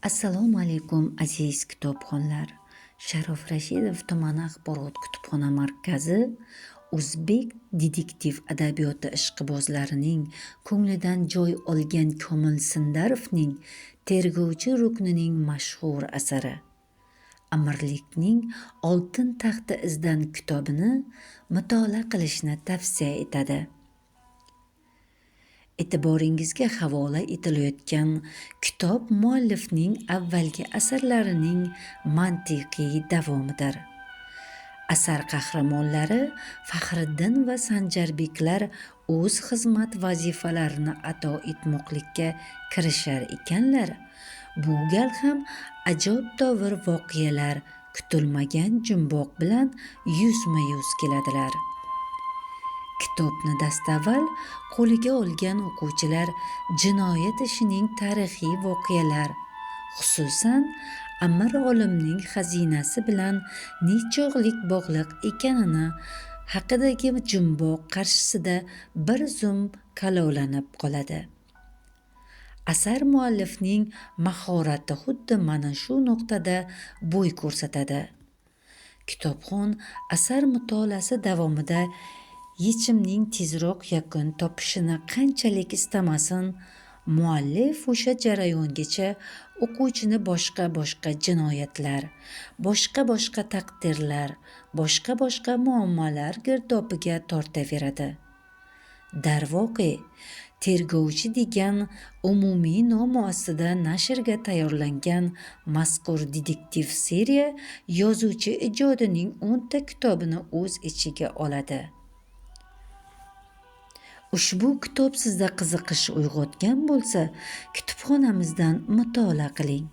Assalomu alaykum aziz kitobxonlar. Sharof Rashidov tumani axborot kutubxona markazi o'zbek detektiv adabiyoti ishqibozlarining ko'nglidan joy olgan Komil Sindarovning Tergovchi ruknining mashhur asari Amirlikning oltin taxti izdan kitobini mutolaa qilishni tavsiya etadi. E'tiboringizga havola etilayotgan kitob muallifning avvalgi asarlarining mantiqiy davomidir. Asar qahramonlari Faxriddin va Sanjarbeklar o'z xizmat vazifalarini ado etmoqlikka kirishar ekanlar. Bu gal ham ajoyibtovur voqealar kutilmagan jumboq bilan yuzma-yuz keladilar. Kitobni dastavval qo'liga olgan o'quvchilar jinoyat ishining tarixiy voqealar, xususan Amir olimning xazinasi bilan nechog'lik bog'liq ekanini haqidagi jumboq qarshisida bir zum kalovlanib qoladi. Asar muallifning mahorati xuddi mana shu nuqtada bo'y ko'rsatadi. Kitobxon asar mutolaasi davomida yechimning tezroq yakun topishini qanchalik istamasin, muallif o'sha jarayongacha o'quvchini boshqa jinoyatlar, boshqa taqdirlar, boshqa muammolar girdobiga tortaveradi. Darvoqe, Tergovchi degan umumiy nomi ostida nashrga tayyorlangan mazkur detektiv seriya yozuvchi ijodining 10 ta kitobini o'z ichiga oladi. Ushbu kitob sizda qiziqish uyg'otgan bo'lsa, kitobxonamizdan mutolaa qiling.